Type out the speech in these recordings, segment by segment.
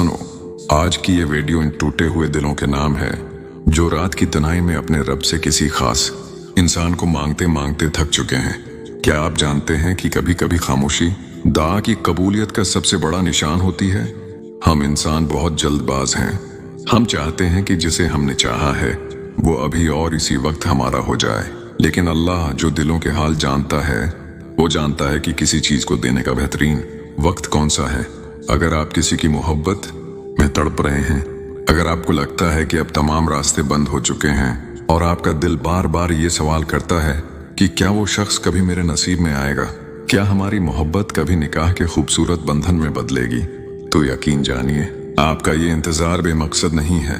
सुनो, आज की ये वीडियो इन टूटे हुए दिलों के नाम है जो रात की तन्हाई में अपने रब से किसी खास इंसान को मांगते मांगते थक चुके हैं। क्या आप जानते हैं कि कभी कभी खामोशी दुआ की कबूलियत का सबसे बड़ा निशान होती है। हम इंसान बहुत जल्दबाज हैं। हम चाहते हैं कि जिसे हमने चाहा है वो अभी और इसी वक्त हमारा हो जाए, लेकिन अल्लाह जो दिलों के हाल जानता है वो जानता है कि किसी चीज को देने का बेहतरीन वक्त कौन सा है। अगर आप किसी की मोहब्बत में तड़प रहे हैं, अगर आपको लगता है कि अब तमाम रास्ते बंद हो चुके हैं और आपका दिल बार बार ये सवाल करता है कि क्या वो शख्स कभी मेरे नसीब में आएगा, क्या हमारी मोहब्बत कभी निकाह के खूबसूरत बंधन में बदलेगी, तो यकीन जानिए आपका ये इंतजार बेमकसद नहीं है।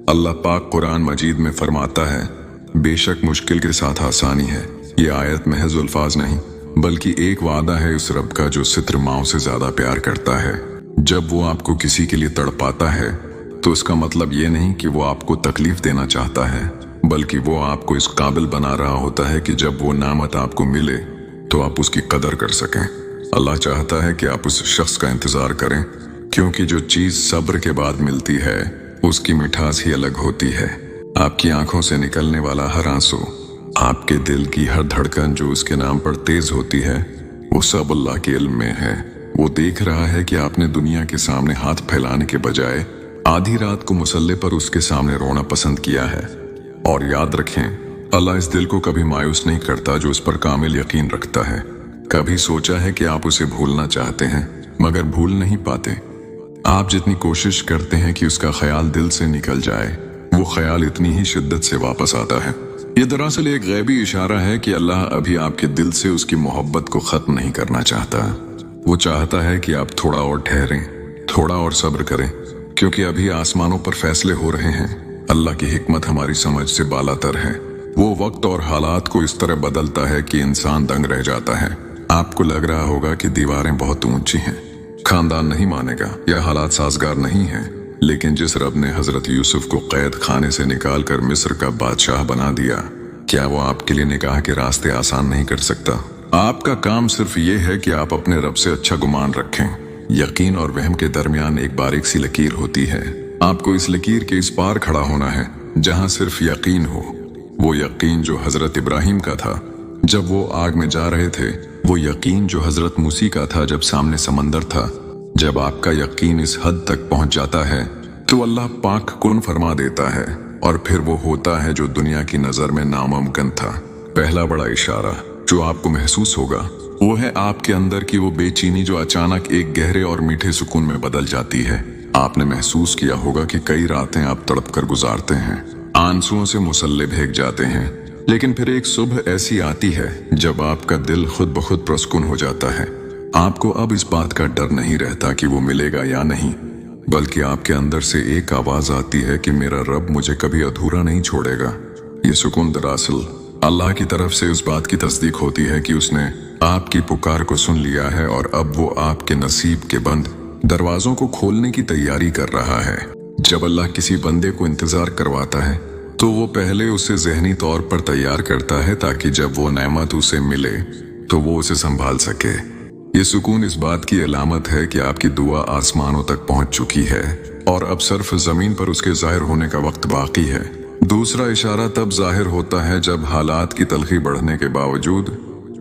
अल्लाह पाक कुरान मजीद में फरमाता है, बेशक मुश्किल के साथ आसानी है। ये आयत महज अल्फाज नहीं बल्कि एक वादा है उस रब का जो सित्र माओ से ज्यादा प्यार करता है। जब वो आपको किसी के लिए तड़पाता है तो इसका मतलब ये नहीं कि वो आपको तकलीफ देना चाहता है, बल्कि वो आपको इस काबिल बना रहा होता है कि जब वो नामत आपको मिले तो आप उसकी कदर कर सकें। अल्लाह चाहता है कि आप उस शख्स का इंतजार करें, क्योंकि जो चीज सब्र के बाद मिलती है उसकी मिठास ही अलग होती है। आपकी आंखों से निकलने वाला हर आंसू, आपके दिल की हर धड़कन जो उसके नाम पर तेज होती है, वो सब अल्लाह के इल्म में है। वो देख रहा है कि आपने दुनिया के सामने हाथ फैलाने के बजाय आधी रात को मुसल्ले पर उसके सामने रोना पसंद किया है। और याद रखें, अल्लाह इस दिल को कभी मायूस नहीं करता जो उस पर कामिल यकीन रखता है। कभी सोचा है कि आप उसे भूलना चाहते हैं मगर भूल नहीं पाते। आप जितनी कोशिश करते हैं कि उसका ख्याल दिल से निकल जाए, वो ख्याल इतनी ही शिद्दत से वापस आता है। ये दरअसल एक गैबी इशारा है कि अल्लाह अभी आपके दिल से उसकी मोहब्बत को खत्म नहीं करना चाहता। वो चाहता है कि आप थोड़ा और ठहरें, थोड़ा और सब्र करें, क्योंकि अभी आसमानों पर फैसले हो रहे हैं। अल्लाह की हिकमत हमारी समझ से बालातर है। वो वक्त और हालात को इस तरह बदलता है कि इंसान दंग रह जाता है। आपको लग रहा होगा कि दीवारें बहुत ऊंची हैं, खानदान नहीं मानेगा या हालात साजगार नहीं है, लेकिन जिस रब ने हजरत यूसुफ को कैद खाने से निकालकर मिस्र का बादशाह बना दिया, क्या वो आपके लिए निकाह के रास्ते आसान नहीं कर सकता? आपका काम सिर्फ ये है कि आप अपने रब से अच्छा गुमान रखें। यकीन और वहम के दरमियान एक बारीक सी लकीर होती है। आपको इस लकीर के इस पार खड़ा होना है जहां सिर्फ यकीन हो। वो यकीन जो हजरत इब्राहिम का था जब वो आग में जा रहे थे, वो यकीन जो हजरत मूसी का था जब सामने समंदर था। जब आपका यकीन इस हद तक पहुंच जाता है तो अल्लाह पाक कुन फरमा देता है और फिर वो होता है जो दुनिया की नजर में नामुमकिन था। पहला बड़ा इशारा जो आपको महसूस होगा वो है आपके अंदर की वो बेचैनी जो अचानक एक गहरे और मीठे सुकून में बदल जाती है। आपने महसूस किया होगा कि कई रातें आप तड़प कर गुजारते हैं, आंसुओं से मुसल्ले भीग जाते हैं, लेकिन फिर एक सुबह ऐसी आती है जब आपका दिल खुद ब खुद प्रसकून हो जाता है। आपको अब इस बात का डर नहीं रहता कि वो मिलेगा या नहीं, बल्कि आपके अंदर से एक आवाज आती है कि मेरा रब मुझे कभी अधूरा नहीं छोड़ेगा। ये सुकून दरअसल अल्लाह की तरफ से उस बात की तस्दीक होती है कि उसने आपकी पुकार को सुन लिया है और अब वो आपके नसीब के बंद दरवाजों को खोलने की तैयारी कर रहा है। जब अल्लाह किसी बंदे को इंतजार करवाता है तो वो पहले उसे जहनी तौर पर तैयार करता है ताकि जब वो नेमत उसे मिले तो वो उसे संभाल सके। ये सुकून इस बात की अलामत है कि आपकी दुआ आसमानों तक पहुंच चुकी है और अब सिर्फ जमीन पर उसके जाहिर होने का वक्त बाकी है। दूसरा इशारा तब जाहिर होता है जब हालात की तलखी बढ़ने के बावजूद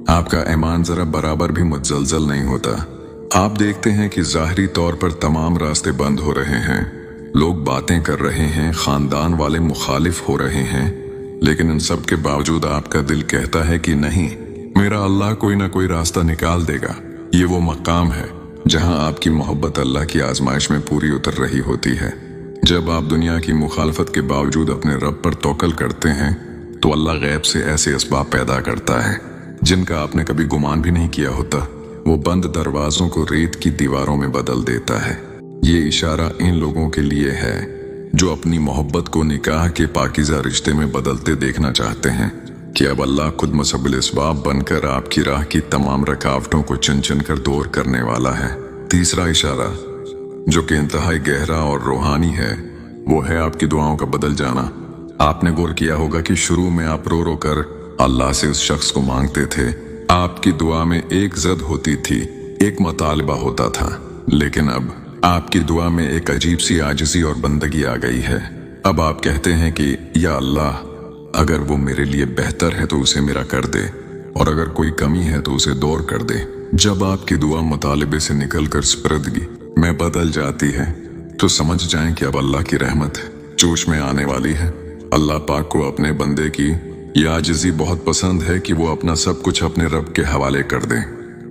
आपका ईमान जरा बराबर भी मुतजलजल नहीं होता। आप देखते हैं कि जाहिरी तौर पर तमाम रास्ते बंद हो रहे हैं, लोग बातें कर रहे हैं, खानदान वाले मुखालिफ हो रहे हैं, लेकिन इन सब के बावजूद आपका दिल कहता है कि नहीं, मेरा अल्लाह कोई ना कोई रास्ता निकाल देगा। ये वो मकाम है जहां आपकी मोहब्बत अल्लाह की आजमाइश में पूरी उतर रही होती है। जब आप दुनिया की मुखालफत के बावजूद अपने रब पर तवक्कुल करते हैं तो अल्लाह गैब से ऐसे असबाब पैदा करता है जिनका आपने कभी गुमान भी नहीं किया होता। वो बंद दरवाजों को रेत की दीवारों में बदल देता है। ये इशारा इन लोगों के लिए है जो अपनी मोहब्बत को निकाह के पाकीज़ा रिश्ते में बदलते देखना चाहते हैं कि अब अल्लाह खुद मुसब्बिल असबाब बनकर आपकी राह की तमाम रुकावटों को चुन चुन कर दूर करने वाला है। तीसरा इशारा जो कि इंतहाई गहरा और रूहानी है वो है आपकी दुआओं का बदल जाना। आपने गौर किया होगा कि शुरू में आप रो रो कर अल्लाह से उस शख्स को मांगते थे। आपकी दुआ में एक जद होती थी, एक मुतालिबा होता था, लेकिन अब आपकी दुआ में एक अजीब सी आजिज़ी और बंदगी आ गई है। अब आप कहते हैं कि या अल्लाह, अगर वो मेरे लिए बेहतर है तो उसे मेरा कर दे, और अगर कोई कमी है तो उसे दूर कर दे। जब आपकी दुआ मुतालिबे से निकलकर स्पर्दगी में बदल जाती है तो समझ जाएं कि अब अल्लाह की रहमत जोश में आने वाली है। अल्लाह पाक को अपने बंदे की यह आजिज़ी बहुत पसंद है कि वो अपना सब कुछ अपने रब के हवाले कर दे।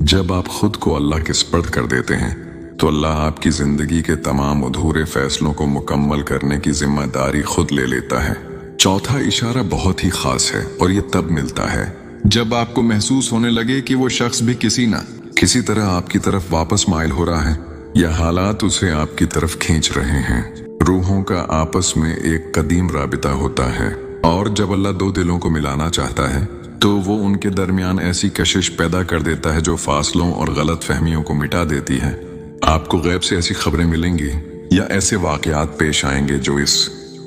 जब आप खुद को अल्लाह के स्पर्द कर देते हैं तो अल्लाह आपकी जिंदगी के तमाम अधूरे फैसलों को मुकम्मल करने की जिम्मेदारी खुद ले लेता है। चौथा इशारा बहुत ही खास है और ये तब मिलता है जब आपको महसूस होने लगे कि वो शख्स भी किसी तरह आपकी तरफ वापस माइल हो रहा है, या हालात उसे आपकी तरफ खींच रहे हैं। रूहों का आपस में एक कदीम राबिता होता है, और जब अल्लाह दो दिलों को मिलाना चाहता है तो वो उनके दरमियान ऐसी कशिश पैदा कर देता है जो फासलों और गलत फहमियों को मिटा देती है। आपको गैब से ऐसी खबरें मिलेंगी या ऐसे वाकयात पेश आएंगे जो इस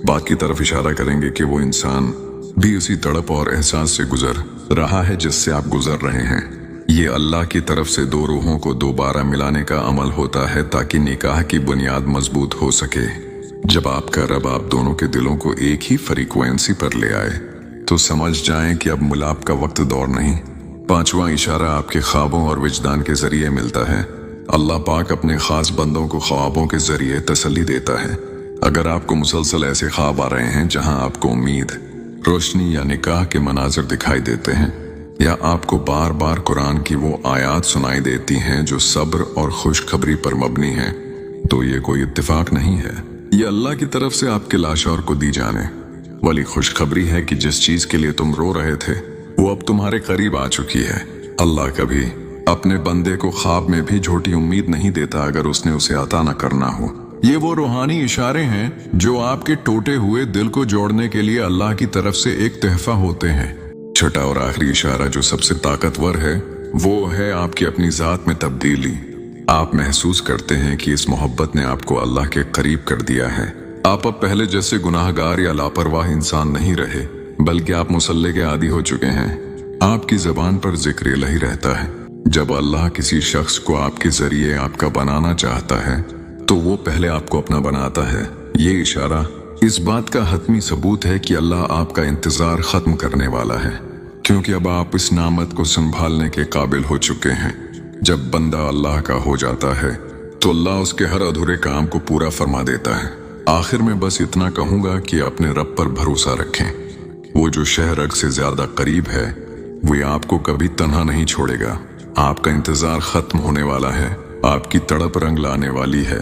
बात की तरफ इशारा करेंगे कि वो इंसान भी उसी तड़प और एहसास से गुजर रहा है जिससे आप गुजर रहे हैं। ये अल्लाह की तरफ से दो रूहों को दोबारा मिलाने का अमल होता है ताकि निकाह की बुनियाद मजबूत हो सके। जब आपका रब आप दोनों के दिलों को एक ही फ्रीक्वेंसी पर ले आए तो समझ जाएं कि अब मिलाप का वक्त दौर नहीं। पांचवा इशारा आपके ख्वाबों और विजदान के जरिए मिलता है। अल्लाह पाक अपने खास बंदों को ख्वाबों के जरिए तसल्ली देता है। अगर आपको मुसलसल ऐसे ख्वाब आ रहे हैं जहां आपको उम्मीद, रोशनी या निकाह के मनाजर दिखाई देते हैं, या आपको बार बार कुरान की वो आयात सुनाई देती हैं जो सब्र और खुशखबरी पर मबनी है, तो ये कोई इत्तेफाक नहीं है। ये अल्लाह की तरफ से आपके लाशौर को दी जाने वाली खुशखबरी है कि जिस चीज के लिए तुम रो रहे थे वो अब तुम्हारे करीब आ चुकी है। अल्लाह कभी अपने बंदे को ख्वाब में भी झूठी उम्मीद नहीं देता अगर उसने उसे अता न करना हो। ये वो रूहानी इशारे हैं जो आपके टूटे हुए दिल को जोड़ने के लिए अल्लाह की तरफ से एक तोहफा होते हैं। छठा और आखिरी इशारा जो सबसे ताकतवर है वो है आपकी अपनी जात में तब्दीली। आप महसूस करते हैं कि इस मोहब्बत ने आपको अल्लाह के करीब कर दिया है। आप अब पहले जैसे गुनाहगार या लापरवाह इंसान नहीं रहे, बल्कि आप मुसल्ले के आदी हो चुके हैं। आपकी जबान पर जिक्र इलाही रहता है। जब अल्लाह किसी शख्स को आपके जरिए आपका बनाना चाहता है तो वो पहले आपको अपना बनाता है। ये इशारा इस बात का हतमी सबूत है कि अल्लाह आपका इंतजार खत्म करने वाला है, क्योंकि अब आप इस नामत को संभालने के काबिल हो चुके हैं। जब बंदा अल्लाह का हो जाता है तो अल्लाह उसके हर अधूरे काम को पूरा फरमा देता है। आखिर में बस इतना कहूंगा कि अपने रब पर भरोसा रखें। वो जो शहर से ज्यादा करीब है वो आपको कभी तन्हा नहीं छोड़ेगा। आपका इंतजार खत्म होने वाला है। आपकी तड़प रंग लाने वाली है।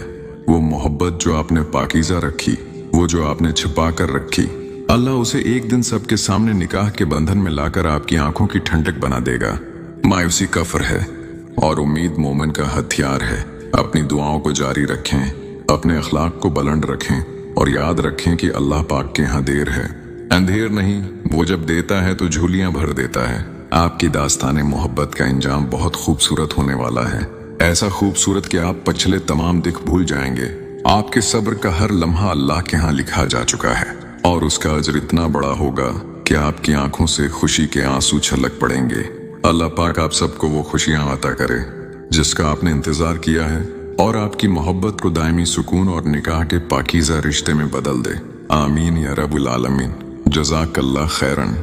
वो मोहब्बत जो आपने पाकीज़ा रखी, वो जो आपने छिपा कर रखी, अल्लाह उसे एक दिन सबके सामने निकाह के बंधन में लाकर आपकी आंखों की ठंडक बना देगा। मायूसी कफर है और उम्मीद मोमिन का हथियार है। अपनी दुआओं को जारी रखें, अपने अखलाक को बुलंद रखें और याद रखें कि अल्लाह पाक के यहाँ देर है, अंधेर नहीं। वो जब देता है तो झूलियां भर देता है। आपकी दास्तान मोहब्बत का इंजाम बहुत खूबसूरत होने वाला है। ऐसा खूबसूरत कि आप पिछले तमाम दिख भूल जाएंगे। आपके सब्र का हर लम्हा अल्लाह के यहाँ लिखा जा चुका है और उसका अजर इतना बड़ा होगा कि आपकी आंखों से खुशी के आंसू छलक पड़ेंगे। अल्लाह पाक आप सबको वो खुशियां अता करे जिसका आपने इंतजार किया है, और आपकी मोहब्बत को दायमी सुकून और निकाह के पाकीज़ा रिश्ते में बदल दे। आमीन या रब्बुल आलमीन। जज़ाकल्लाह खैरन।